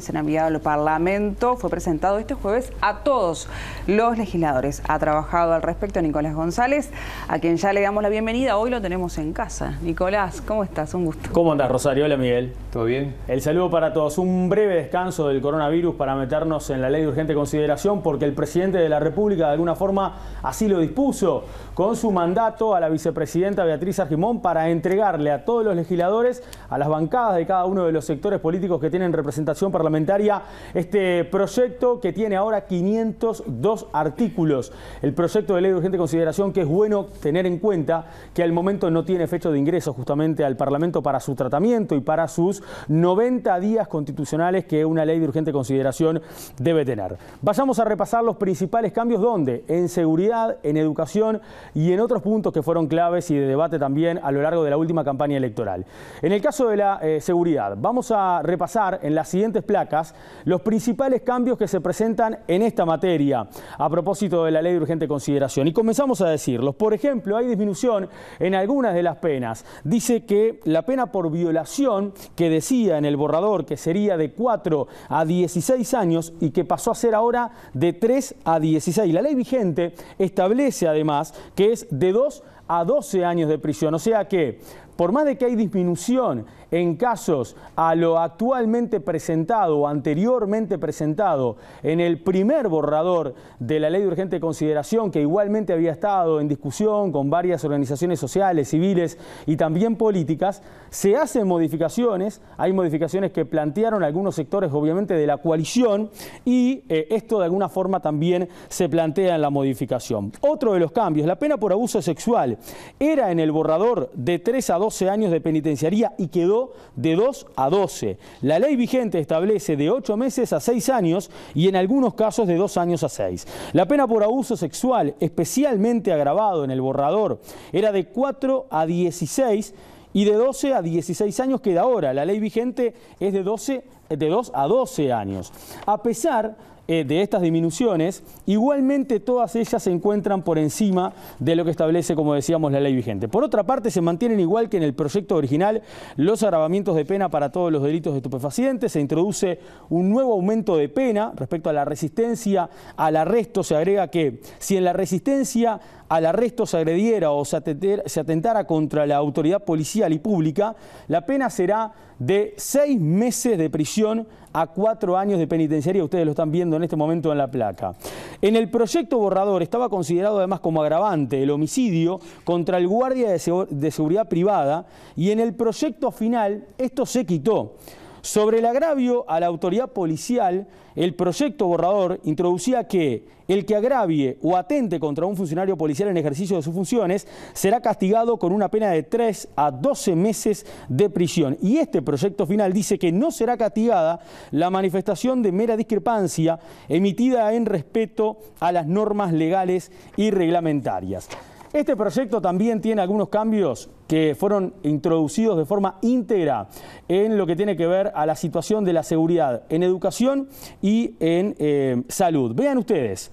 En enviado al Parlamento fue presentado este jueves a todos los legisladores. Ha trabajado al respecto Nicolás González, a quien ya le damos la bienvenida. Hoy lo tenemos en casa. Nicolás, ¿cómo estás? Un gusto. ¿Cómo andás, Rosario? Hola, Miguel. ¿Todo bien? El saludo para todos. Un breve descanso del coronavirus para meternos en la ley de urgente consideración, porque el presidente de la República de alguna forma así lo dispuso con su mandato a la vicepresidenta Beatriz Argimón para entregarle a todos los legisladores, a las bancadas de cada uno de los sectores políticos que tienen representación parlamentaria, este proyecto que tiene ahora 502 artículos. El proyecto de ley de urgente consideración, que es bueno tener en cuenta que al momento no tiene fecha de ingreso justamente al Parlamento para su tratamiento y para sus 90 días constitucionales que una ley de urgente consideración debe tener. Vayamos a repasar los principales cambios. ¿Dónde? En seguridad, en educación y en otros puntos que fueron claves y de debate también a lo largo de la última campaña electoral. En el caso de la seguridad, vamos a repasar en las siguientes placas los principales cambios que se presentan en esta materia a propósito de la ley de urgente consideración. Y comenzamos a decirlos. Por ejemplo, hay disminución en algunas de las penas. Dice que la pena por violación, que decía en el borrador que sería de 4 a 16 años y que pasó a ser ahora de 3 a 16. La ley vigente establece además que es de 2 a 12 años de prisión. O sea que, por más de que hay disminución en casos a lo actualmente presentado o anteriormente presentado en el primer borrador de la ley de urgente consideración, que igualmente había estado en discusión con varias organizaciones sociales, civiles y también políticas, se hacen modificaciones. Hay modificaciones que plantearon algunos sectores obviamente de la coalición y esto de alguna forma también se plantea en la modificación. Otro de los cambios, la pena por abuso sexual, era en el borrador de 3 a 12 años de penitenciaría y quedó de 2 a 12. La ley vigente establece de 8 meses a 6 años y en algunos casos de 2 años a 6. La pena por abuso sexual, especialmente agravado en el borrador, era de 4 a 16 y de 12 a 16 años queda ahora. La ley vigente es de 2 a 12 años. A pesar de estas disminuciones, igualmente todas ellas se encuentran por encima de lo que establece, como decíamos, la ley vigente. Por otra parte, se mantienen igual que en el proyecto original los agravamientos de pena para todos los delitos de estupefacientes. Se introduce un nuevo aumento de pena respecto a la resistencia al arresto. Se agrega que si en la resistencia al arresto se agrediera o se atentara contra la autoridad policial y pública, la pena será de 6 meses de prisión a 4 años de penitenciaría. Ustedes lo están viendo en este momento en la placa. En el proyecto borrador estaba considerado además como agravante el homicidio contra el guardia de seguridad privada y en el proyecto final esto se quitó. Sobre el agravio a la autoridad policial, el proyecto borrador introducía que el que agravie o atente contra un funcionario policial en ejercicio de sus funciones será castigado con una pena de 3 a 12 meses de prisión. Y este proyecto final dice que no será castigada la manifestación de mera discrepancia emitida en respeto a las normas legales y reglamentarias. Este proyecto también tiene algunos cambios que fueron introducidos de forma íntegra en lo que tiene que ver a la situación de la seguridad en educación y en salud. Vean ustedes,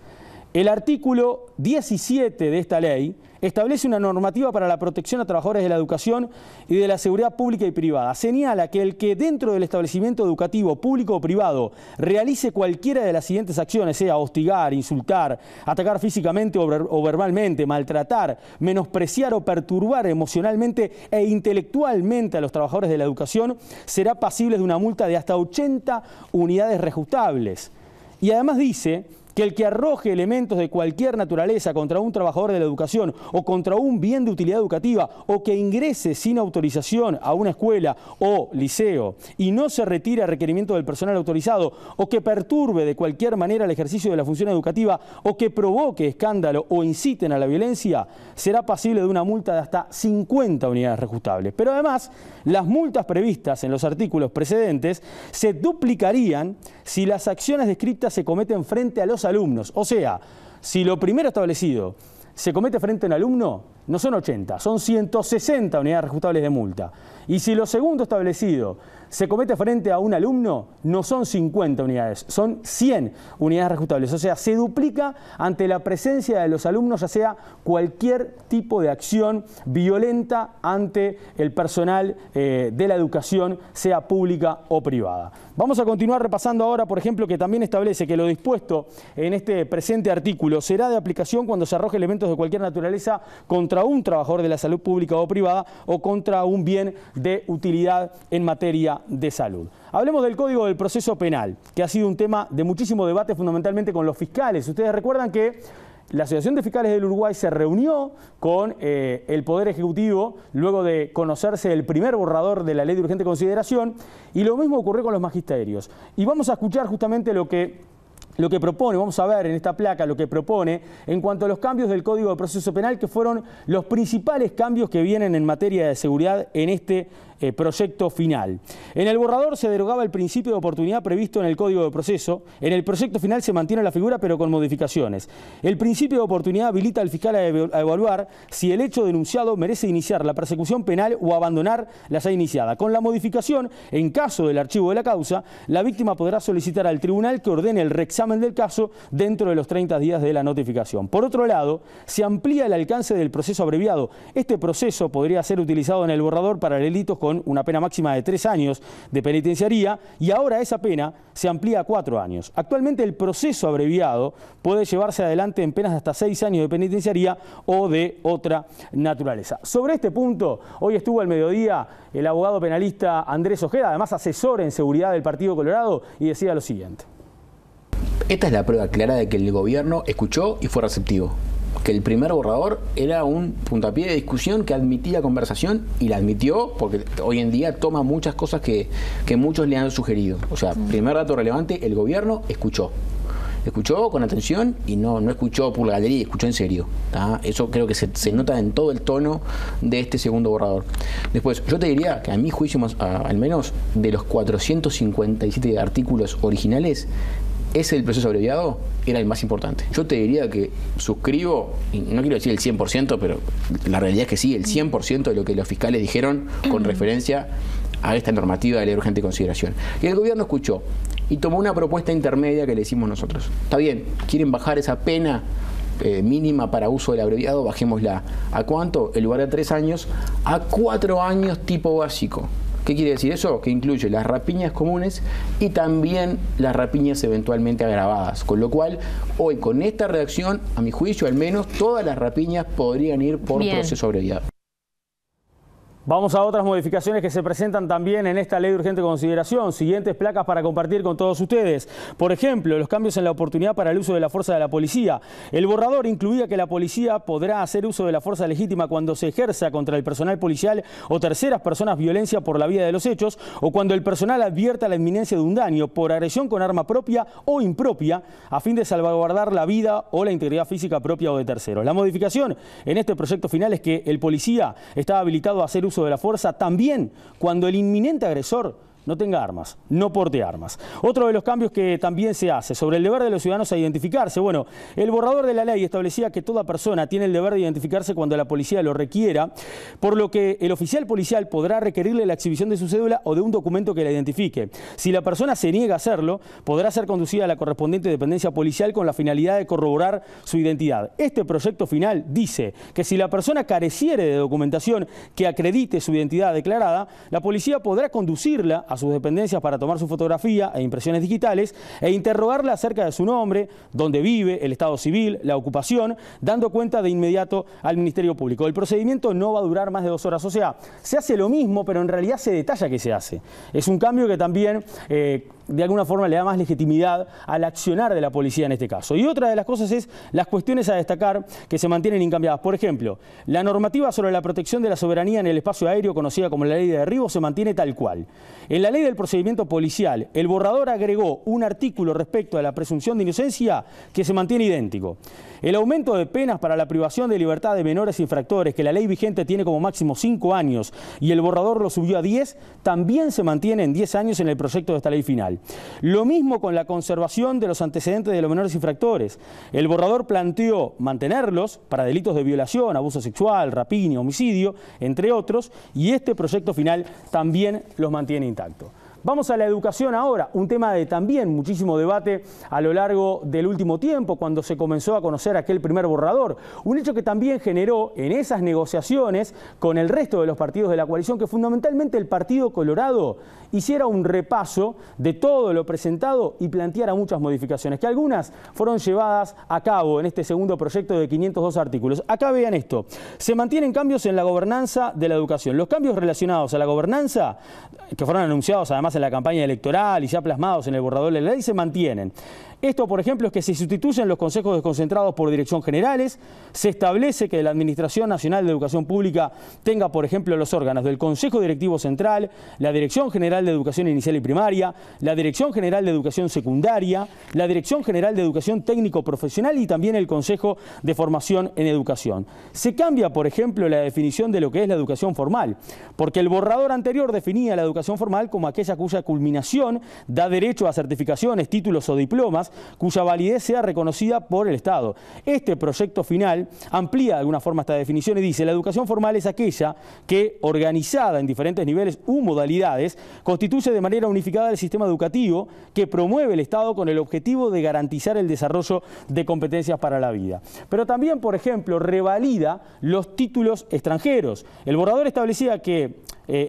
el artículo 17 de esta ley establece una normativa para la protección a trabajadores de la educación y de la seguridad pública y privada. Señala que el que dentro del establecimiento educativo público o privado realice cualquiera de las siguientes acciones, sea hostigar, insultar, atacar físicamente o verbalmente, maltratar, menospreciar o perturbar emocionalmente e intelectualmente a los trabajadores de la educación, será pasible de una multa de hasta 80 unidades reajustables. Y además dice que el que arroje elementos de cualquier naturaleza contra un trabajador de la educación o contra un bien de utilidad educativa o que ingrese sin autorización a una escuela o liceo y no se retire a requerimiento del personal autorizado o que perturbe de cualquier manera el ejercicio de la función educativa o que provoque escándalo o inciten a la violencia, será pasible de una multa de hasta 50 unidades reajustables. Pero además, las multas previstas en los artículos precedentes se duplicarían si las acciones descritas se cometen frente a los alumnos. O sea, si lo primero establecido se comete frente a un alumno, no son 80, son 160 unidades reajustables de multa. Y si lo segundo establecido se comete frente a un alumno, no son 50 unidades, son 100 unidades reajustables. O sea, se duplica ante la presencia de los alumnos, ya sea cualquier tipo de acción violenta ante el personal de la educación, sea pública o privada. Vamos a continuar repasando ahora, por ejemplo, que también establece que lo dispuesto en este presente artículo será de aplicación cuando se arroje elementos de cualquier naturaleza contra un trabajador de la salud pública o privada o contra un bien de utilidad en materia de salud. Hablemos del Código del Proceso Penal, que ha sido un tema de muchísimo debate fundamentalmente con los fiscales. Ustedes recuerdan que la Asociación de Fiscales del Uruguay se reunió con el Poder Ejecutivo luego de conocerse el primer borrador de la Ley de Urgente Consideración, y lo mismo ocurrió con los magisterios. Y vamos a escuchar justamente lo que propone, vamos a ver en esta placa lo que propone en cuanto a los cambios del Código de Proceso Penal, que fueron los principales cambios que vienen en materia de seguridad en este proyecto final. En el borrador se derogaba el principio de oportunidad previsto en el Código de Proceso. En el proyecto final se mantiene la figura, pero con modificaciones. El principio de oportunidad habilita al fiscal a evaluar si el hecho denunciado merece iniciar la persecución penal o abandonar la ya iniciada. Con la modificación, en caso del archivo de la causa, la víctima podrá solicitar al tribunal que ordene el reexamen del caso dentro de los 30 días de la notificación. Por otro lado, se amplía el alcance del proceso abreviado. Este proceso podría ser utilizado en el borrador para delitos con una pena máxima de 3 años de penitenciaría, y ahora esa pena se amplía a 4 años. Actualmente el proceso abreviado puede llevarse adelante en penas de hasta 6 años de penitenciaría o de otra naturaleza. Sobre este punto, hoy estuvo al mediodía el abogado penalista Andrés Ojeda, además asesor en seguridad del Partido Colorado, y decía lo siguiente. Esta es la prueba clara de que el gobierno escuchó y fue receptivo. Que el primer borrador era un puntapié de discusión que admitía conversación, y la admitió porque hoy en día toma muchas cosas que muchos le han sugerido. O sea, primer dato relevante, el gobierno escuchó. Escuchó con atención y no escuchó por la galería, escuchó en serio. ¿Tá? Eso creo que se nota en todo el tono de este segundo borrador. Después, yo te diría que a mi juicio, al menos de los 457 artículos originales, ese del proceso abreviado era el más importante. Yo te diría que suscribo, y no quiero decir el 100%, pero la realidad es que sí, el 100% de lo que los fiscales dijeron con referencia a esta normativa de ley de urgente consideración. Y el gobierno escuchó y tomó una propuesta intermedia que le hicimos nosotros. Está bien, quieren bajar esa pena mínima para uso del abreviado, bajémosla. ¿A cuánto? En lugar de 3 años, a 4 años tipo básico. ¿Qué quiere decir eso? Que incluye las rapiñas comunes y también las rapiñas eventualmente agravadas. Con lo cual, hoy con esta redacción, a mi juicio al menos, todas las rapiñas podrían ir por proceso abreviado. Vamos a otras modificaciones que se presentan también en esta ley de urgente consideración. Siguientes placas para compartir con todos ustedes. Por ejemplo, los cambios en la oportunidad para el uso de la fuerza de la policía. El borrador incluía que la policía podrá hacer uso de la fuerza legítima cuando se ejerza contra el personal policial o terceras personas violencia por la vía de los hechos, o cuando el personal advierta la inminencia de un daño por agresión con arma propia o impropia, a fin de salvaguardar la vida o la integridad física propia o de terceros. La modificación en este proyecto final es que el policía está habilitado a hacer uso de la fuerza también cuando el inminente agresor no tenga armas, no porte armas. Otro de los cambios que también se hace sobre el deber de los ciudadanos a identificarse. Bueno, el borrador de la ley establecía que toda persona tiene el deber de identificarse cuando la policía lo requiera, por lo que el oficial policial podrá requerirle la exhibición de su cédula o de un documento que la identifique. Si la persona se niega a hacerlo, podrá ser conducida a la correspondiente dependencia policial con la finalidad de corroborar su identidad. Este proyecto final dice que si la persona careciere de documentación que acredite su identidad declarada, la policía podrá conducirla a sus dependencias para tomar su fotografía e impresiones digitales e interrogarla acerca de su nombre, dónde vive, el estado civil, la ocupación, dando cuenta de inmediato al Ministerio Público. El procedimiento no va a durar más de 2 horas, o sea, se hace lo mismo, pero en realidad se detalla que se hace. Es un cambio que también de alguna forma le da más legitimidad al accionar de la policía en este caso. Y otra de las cosas es las cuestiones a destacar que se mantienen incambiadas. Por ejemplo, la normativa sobre la protección de la soberanía en el espacio aéreo, conocida como la ley de derribo, se mantiene tal cual. En la ley del procedimiento policial, el borrador agregó un artículo respecto a la presunción de inocencia que se mantiene idéntico. El aumento de penas para la privación de libertad de menores infractores, que la ley vigente tiene como máximo 5 años y el borrador lo subió a 10, también se mantiene en 10 años en el proyecto de esta ley final. final. Lo mismo con la conservación de los antecedentes de los menores infractores. El borrador planteó mantenerlos para delitos de violación, abuso sexual, rapiña, homicidio, entre otros, y este proyecto final también los mantiene intactos. Vamos a la educación ahora, un tema de también muchísimo debate a lo largo del último tiempo, cuando se comenzó a conocer aquel primer borrador. Un hecho que también generó en esas negociaciones con el resto de los partidos de la coalición, que fundamentalmente el Partido Colorado hiciera un repaso de todo lo presentado y planteara muchas modificaciones, que algunas fueron llevadas a cabo en este segundo proyecto de 502 artículos. Acá vean esto: se mantienen cambios en la gobernanza de la educación. Los cambios relacionados a la gobernanza, que fueron anunciados además en la campaña electoral y ya plasmados en el borrador de la ley, se mantienen. Esto, por ejemplo, es que se sustituyen los consejos desconcentrados por dirección generales, se establece que la Administración Nacional de Educación Pública tenga, por ejemplo, los órganos del Consejo Directivo Central, la Dirección General de Educación Inicial y Primaria, la Dirección General de Educación Secundaria, la Dirección General de Educación Técnico Profesional y también el Consejo de Formación en Educación. Se cambia, por ejemplo, la definición de lo que es la educación formal, porque el borrador anterior definía la educación formal como aquella cuya culminación da derecho a certificaciones, títulos o diplomas, cuya validez sea reconocida por el Estado. Este proyecto final amplía de alguna forma esta definición y dice: la educación formal es aquella que, organizada en diferentes niveles u modalidades, constituye de manera unificada el sistema educativo que promueve el Estado con el objetivo de garantizar el desarrollo de competencias para la vida. Pero también, por ejemplo, revalida los títulos extranjeros. El borrador establecía que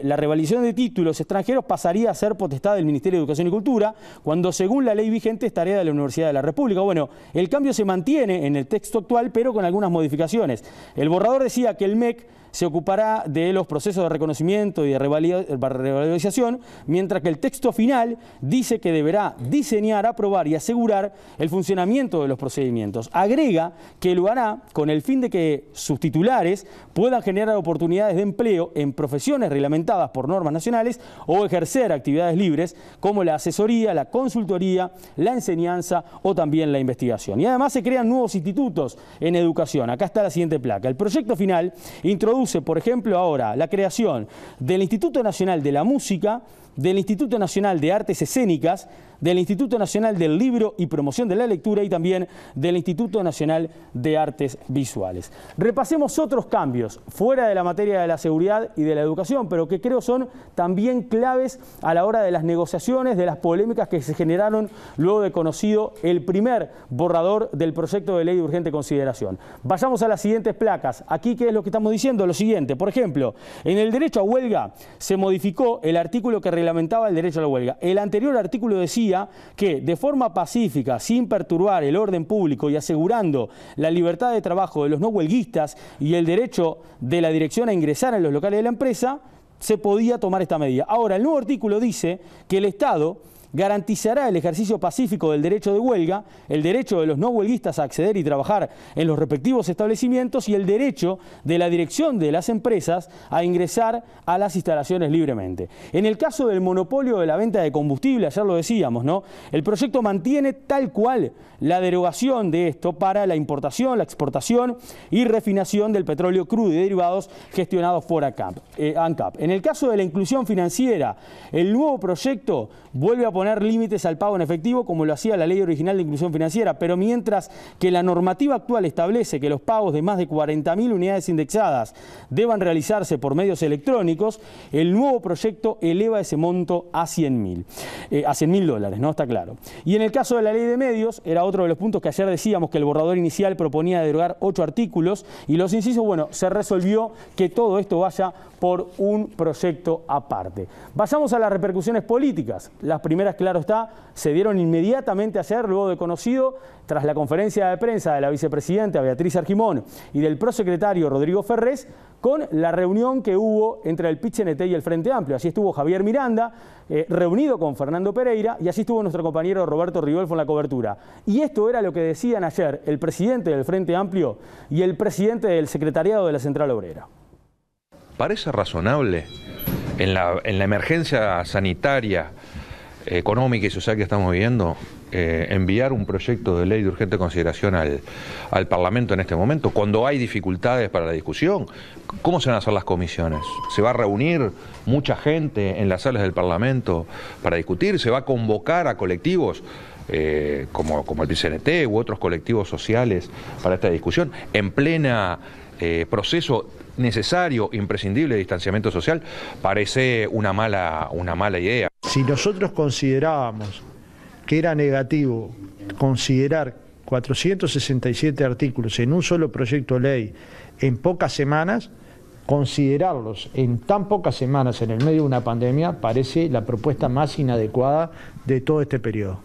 la revalidación de títulos extranjeros pasaría a ser potestad del Ministerio de Educación y Cultura, cuando según la ley vigente es tarea de la Universidad de la República. Bueno, el cambio se mantiene en el texto actual, pero con algunas modificaciones. El borrador decía que el MEC se ocupará de los procesos de reconocimiento y de revalorización, mientras que el texto final dice que deberá diseñar, aprobar y asegurar el funcionamiento de los procedimientos. Agrega que lo hará con el fin de que sus titulares puedan generar oportunidades de empleo en profesiones reglamentadas por normas nacionales o ejercer actividades libres como la asesoría, la consultoría, la enseñanza o también la investigación. Y además se crean nuevos institutos en educación. Acá está la siguiente placa. El proyecto final introduce, por ejemplo, ahora la creación del Instituto Nacional de la Música, del Instituto Nacional de Artes Escénicas, del Instituto Nacional del Libro y Promoción de la Lectura y también del Instituto Nacional de Artes Visuales. Repasemos otros cambios fuera de la materia de la seguridad y de la educación, pero que creo son también claves a la hora de las negociaciones, de las polémicas que se generaron luego de conocido el primer borrador del proyecto de ley de urgente consideración. Vayamos a las siguientes placas. Aquí, ¿qué es lo que estamos diciendo? Lo siguiente: por ejemplo, en el derecho a huelga se modificó el artículo que reglamentaba el derecho a la huelga. El anterior artículo decía que de forma pacífica, sin perturbar el orden público y asegurando la libertad de trabajo de los no huelguistas y el derecho de la dirección a ingresar en los locales de la empresa, se podía tomar esta medida. Ahora, el nuevo artículo dice que el Estado garantizará el ejercicio pacífico del derecho de huelga, el derecho de los no huelguistas a acceder y trabajar en los respectivos establecimientos y el derecho de la dirección de las empresas a ingresar a las instalaciones libremente. En el caso del monopolio de la venta de combustible, ayer lo decíamos, ¿no? El proyecto mantiene tal cual la derogación de esto para la importación, la exportación y refinación del petróleo crudo y derivados gestionados por ANCAP. En el caso de la inclusión financiera, el nuevo proyecto vuelve a poner límites al pago en efectivo, como lo hacía la ley original de inclusión financiera, pero mientras que la normativa actual establece que los pagos de más de 40.000 unidades indexadas deban realizarse por medios electrónicos, el nuevo proyecto eleva ese monto a $100.000, ¿no? Está claro. Y en el caso de la ley de medios, era otro de los puntos que ayer decíamos que el borrador inicial proponía derogar 8 artículos y los incisos, bueno, se resolvió que todo esto vaya por un proyecto aparte. Vayamos a las repercusiones políticas. Las primeras, claro está, se dieron inmediatamente ayer, luego de conocido, tras la conferencia de prensa de la vicepresidenta Beatriz Argimón y del prosecretario Rodrigo Ferrés, con la reunión que hubo entre el PIT-CNT y el Frente Amplio. Así estuvo Javier Miranda, reunido con Fernando Pereira, y así estuvo nuestro compañero Roberto Riolfo en la cobertura. Y esto era lo que decían ayer el presidente del Frente Amplio y el presidente del secretariado de la Central Obrera. ¿Parece razonable en la emergencia sanitaria económica y social que estamos viviendo, enviar un proyecto de ley de urgente consideración al Parlamento en este momento, cuando hay dificultades para la discusión? ¿Cómo se van a hacer las comisiones? ¿Se va a reunir mucha gente en las salas del Parlamento para discutir? ¿Se va a convocar a colectivos como el PCNT u otros colectivos sociales para esta discusión en plena proceso necesario, imprescindible de distanciamiento social? Parece una mala idea. Si nosotros considerábamos que era negativo considerar 467 artículos en un solo proyecto de ley en pocas semanas, considerarlos en tan pocas semanas en el medio de una pandemia parece la propuesta más inadecuada de todo este periodo.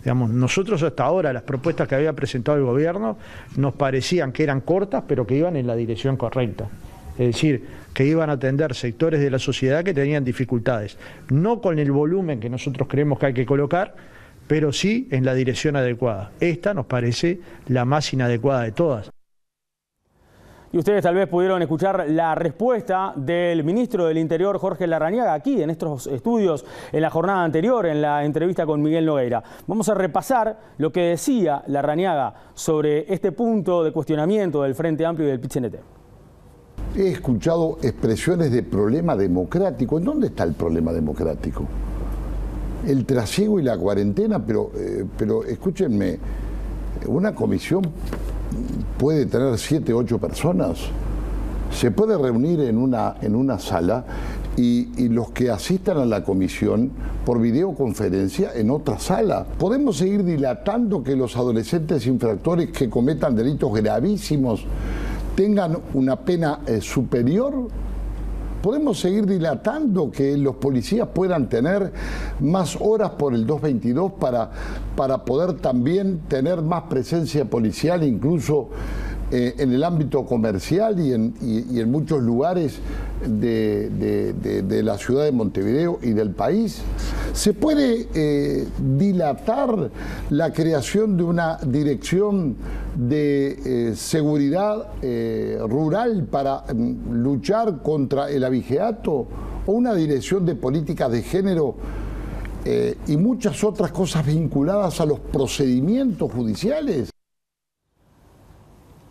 Digamos, nosotros hasta ahora las propuestas que había presentado el gobierno nos parecían que eran cortas, pero que iban en la dirección correcta. Es decir, que iban a atender sectores de la sociedad que tenían dificultades, no con el volumen que nosotros creemos que hay que colocar, pero sí en la dirección adecuada. Esta nos parece la más inadecuada de todas. Y ustedes tal vez pudieron escuchar la respuesta del ministro del Interior, Jorge Larrañaga, aquí en estos estudios en la jornada anterior, en la entrevista con Miguel Nogueira. Vamos a repasar lo que decía Larrañaga sobre este punto de cuestionamiento del Frente Amplio y del PIT-CNT. He escuchado expresiones de problema democrático. ¿En dónde está el problema democrático? El trasiego y la cuarentena, pero escúchenme, una comisión puede tener 7 u 8 personas, se puede reunir en una sala y los que asistan a la comisión por videoconferencia en otra sala. ¿Podemos seguir dilatando que los adolescentes infractores que cometan delitos gravísimos tengan una pena superior? ¿Podemos seguir dilatando que los policías puedan tener más horas por el 222 para poder también tener más presencia policial, incluso en el ámbito comercial y en muchos lugares de la ciudad de Montevideo y del país? ¿Se puede dilatar la creación de una dirección de seguridad rural para luchar contra el abigeato, o una dirección de políticas de género y muchas otras cosas vinculadas a los procedimientos judiciales?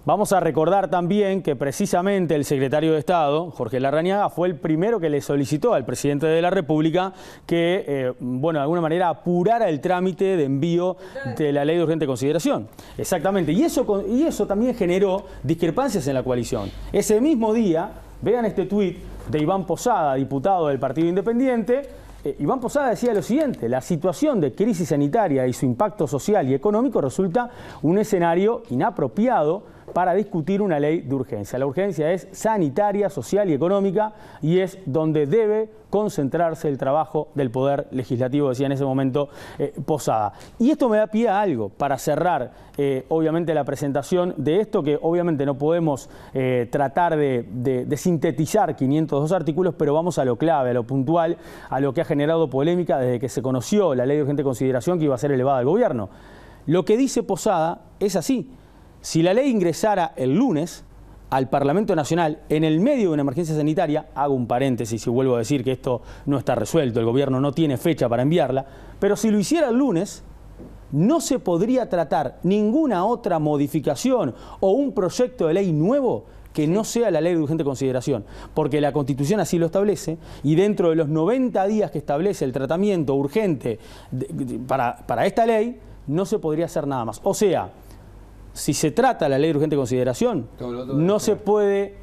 Vamos a recordar también que precisamente el secretario de Estado, Jorge Larrañaga, fue el primero que le solicitó al presidente de la República que, de alguna manera apurara el trámite de envío de la ley de urgente consideración. Exactamente. Y eso también generó discrepancias en la coalición. Ese mismo día, vean este tuit de Iván Posada, diputado del Partido Independiente. Iván Posada decía lo siguiente: la situación de crisis sanitaria y su impacto social y económico resulta un escenario inapropiado para discutir una ley de urgencia. La urgencia es sanitaria, social y económica, y es donde debe concentrarse el trabajo del Poder Legislativo, decía en ese momento Posada. Y esto me da pie a algo para cerrar, obviamente, la presentación de esto, que obviamente no podemos tratar de sintetizar 502 artículos, pero vamos a lo clave, a lo puntual, a lo que ha generado polémica desde que se conoció la ley de urgente consideración que iba a ser elevada al gobierno. Lo que dice Posada es así: si la ley ingresara el lunes al Parlamento Nacional en el medio de una emergencia sanitaria, hago un paréntesis y vuelvo a decir que esto no está resuelto, el gobierno no tiene fecha para enviarla, pero si lo hiciera el lunes, no se podría tratar ninguna otra modificación o un proyecto de ley nuevo que no sea la ley de urgente consideración, porque la Constitución así lo establece, y dentro de los 90 días que establece el tratamiento urgente para esta ley, no se podría hacer nada más. O sea, si se trata la ley de urgente consideración, no se puede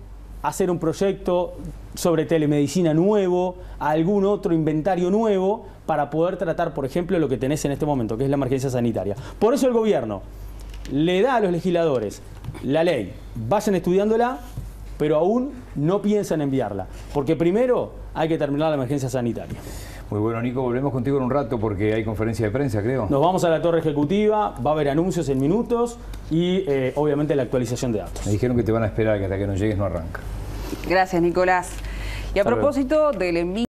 hacer un proyecto sobre telemedicina nuevo, algún otro inventario nuevo, para poder tratar, por ejemplo, lo que tenés en este momento, que es la emergencia sanitaria. Por eso el gobierno le da a los legisladores la ley, vayan estudiándola, pero aún no piensan enviarla, porque primero hay que terminar la emergencia sanitaria. Muy bueno, Nico, volvemos contigo en un rato porque hay conferencia de prensa, creo. Nos vamos a la torre ejecutiva, va a haber anuncios en minutos y obviamente la actualización de datos. Me dijeron que te van a esperar, que hasta que no llegues no arranca. Gracias, Nicolás. Y a propósito del envío